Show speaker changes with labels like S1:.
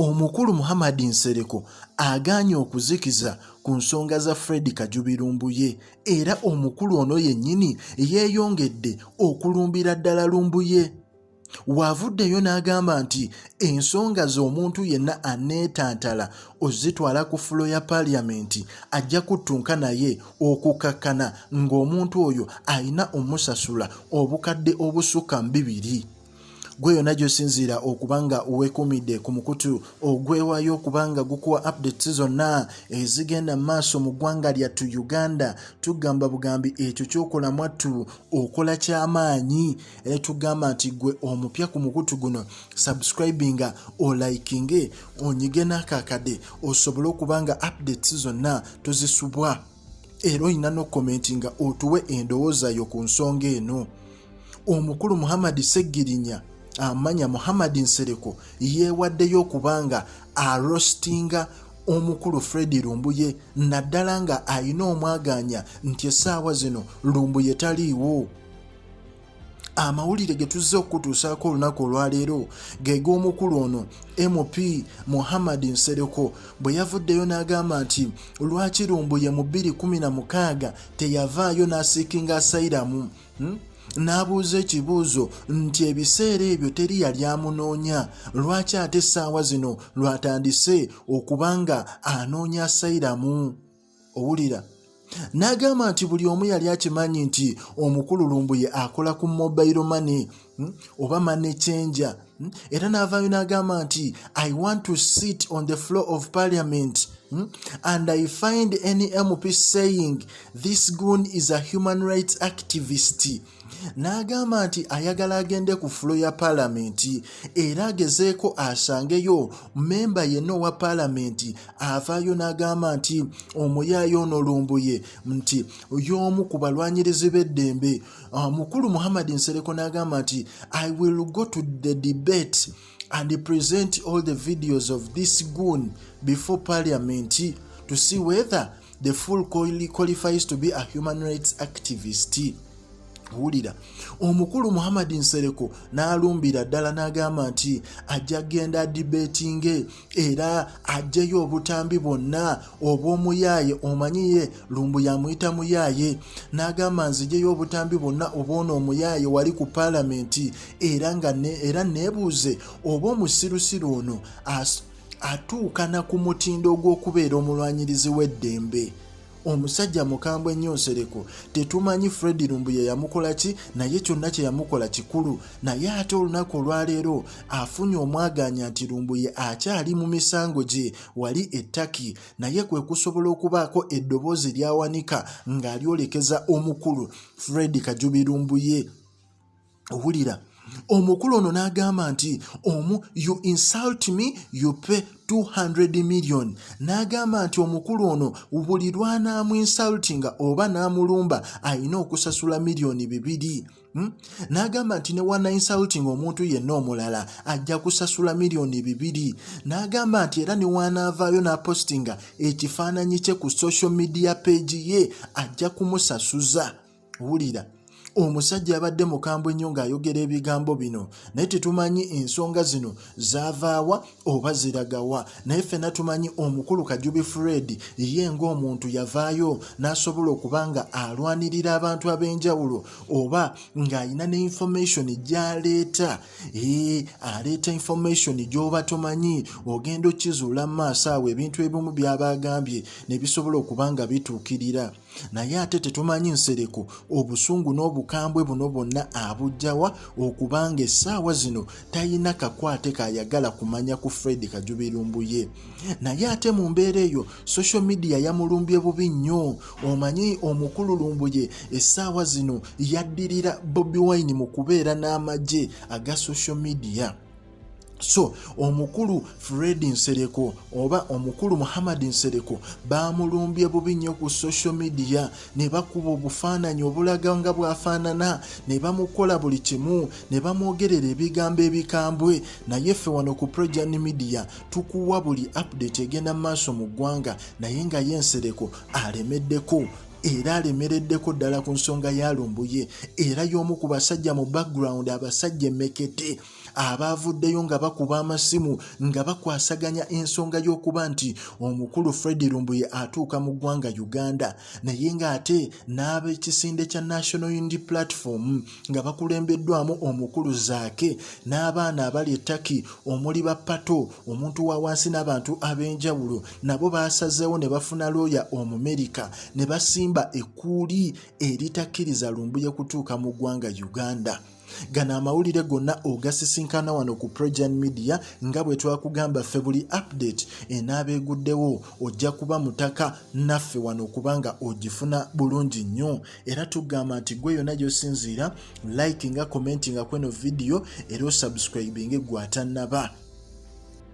S1: Omukulu Muhammad Nsereko agaanye okuzikiza ku nsonga za Fred Kajubi Lumbuye era omukulu ono yennyini yeeyongedde okulumbira ddala Lumbuye. Waavuddeyo n'agamba nti ensonga z'omuntu yenna aneetantala ozitwala ku fulo ya paaliyamenti ajja kuttunka naye okukakkana ng'omuntu oyo ayina omusasula obukadde obusukka 200. Gwe yonna gy'osinziira okubanga weekumidde ku mukutu ogwewayo okubanga gukuwa updates zonna ezigenda maaso mu ggwanga lyattu Uganda. Tugamba bugambi ekyo ky'okola mwattu okola ky'amaanyi era tugamba nti gwe omupya ku mukutu guno subscribinga olikinge onyige n'akakade osobole okubanga updates zonna tozisubwa era olina n'okomentinga otuwe endowooza yo ku nsonga eno. Omukulu Muhammad Seggirinya amanya Muhammad Nsereko yeewaddeyo okubanga arostinga omukulu Fred Lumbuye naddala nga ayina omwaganya nti essaawa zino Lumbuye taliiwo. Amawulire ge tuzze okutuusaako olunaku olwaleero ge g'omukulu ono MP Muhammad Nsereko bwe yavuddeyo n'agamba nti lwaki Lumbuye mu 2016 teyavaayo n'asiikinga asayiramu. N'abuuza ekibuuzo nti ebiseera ebyo teri yali amunoonya, lwaki ate essaawa zino lwatandise okubanga anoonya asayiramu? Owulira, n'agamba nti buli omu yali akimanyi nti omukulu Lumbuye akola ku mobile money oba money changer, era n'avaayo n'agamba nti I want to sit on the floor of parliament and I find any MP saying this goon is a human rights activist. N'agamba nti ayagala agende ku fulo ya paalamenti era agezeeko asangeyo memba yenna owa paalamenti avaayo n'agamba nti omuyaayo ono Lumbuye nti y'omu ku balwanyirizi b'eddembe. Mukulu Muhammad Nsereko n'agamba nti I will go to the debate and present all the videos of this goon before parliament to see whether the fool qualifies to be a human rights activist. Wulira, omukulu Muhammad Nsereko n'alumbira ddala n'agamba nti ajja genda debatinge era ajjeyo obutambi bwonna obw'omuyaaye. Omanyiye Lumbuye amuyita muyaaye, n'agamba nzijeyo obutambi bwonna obw'ono omuyaaye wali ku paalamenti era neebuuze oba omusirusiru ono atuukana ku mutindo gw'okubeera omulwanyirizi w'eddembe. Omusajja mukambwe nnyo Nsereko, tetumanyi Fred Lumbuye yamukola ki, naye kyonna kye yamukola kikulu. Naye ate olunaku olwaleero afunye omwaganya nti Lumbuye akyali mu misango gye wali ettaki, naye kwe kusobola okubaako eddoboozi lyawanika ng'alyolekeza omukulu Fred Kajubi Lumbuye. Owulira, omukulu ono n'agamba nti you insult me, you pay 200 million. N'agamba nti omukulu ono buli lw'anaamu insultinga oba n'amulumba ayina okusasula miliyoni 200. N'agamba nti ne wana insulting omuntu yenna omulala ajja kusasula miliyoni 200. N'agamba nti era ne wanaavaayo n'apostinga ekifaananyi kye ku social media page ye ajja kumusasuza. Wulira, omusajja abadde mukambwe nnyo ng'ayogera ebigambo bino, naye tetumanyi ensonga zino zaavaawa oba ziragawa. Naye ffenna tumanyi omukulu Kajubi Fred ye ng'omuntu yavaayo n'asobola okubanga alwanirira abantu ab'enjawulo oba ng'ayina ne information gy'aleeta. Aleeta information gy'oba tomanyi, ogenda okkizuula mu maaso awo ebintu ebimu by'aba agambye ne bisobola okubanga bituukirira. Naye ate tetumanyi Nsereko obusungu n'obukambwe buno bwonna abujjawa okubanga essaawa zino tayina kakwate kayagala kumanya ku Fred Kajubi Lumbuye. Naye ate mu mbeera eyo social media yamulumbye bubi nnyo. Omanyi omukulu Lumbuye essaawa zino yaddirira Bobi Wine mu kubeera n'amagye aga social media. So omukulu Fred Nsereko oba omukulu Muhammad Nsereko bamulumbye bubi nnyo ku social media, ne bakuba obufaananyi obulaga nga bwafaanana, ne bamukola buli kimu, ne bamwogerera ebigambo ebikambwe. Naye ffe wano ku Project Media tukuwa buli update egenda maaso mu ggwanga, naye nga ye Nsereko alemeddeko era alemereddeko ddala ku nsonga ya Lumbuye, era y'omu ku basajja mu background abasajja emekete abaavuddeyo nga bakuba amasimu nga bakwasaganya ensonga y'okuba nti omukulu Fred Lumbuye atuuka mu ggwanga Uganda, naye ng'ate n'ab'ekisinde kya National Unity Platform nga bakulembeddwamu omukulu Zaake n'abaana abali ettaki omuli Bapato, omuntu wa wansi n'abantu ab'enjawulo, nabo baasazeewo ne bafuna looya Omumerika ne basimba ekkuuli eritakkiriza Lumbuye kutuuka mu ggwanga Uganda. Gano amawulire gonna ogasisinkana wano ku Projan Media nga bwe twakugamba ffe buli update enaabeeguddewo ojja kuba mutaka naffe wano kubanga ogifuna bulungi nnyo, era tugamba nti gwe yonna gy'osinziira like nga commenting kweno video era osubscribing gwe atannaba.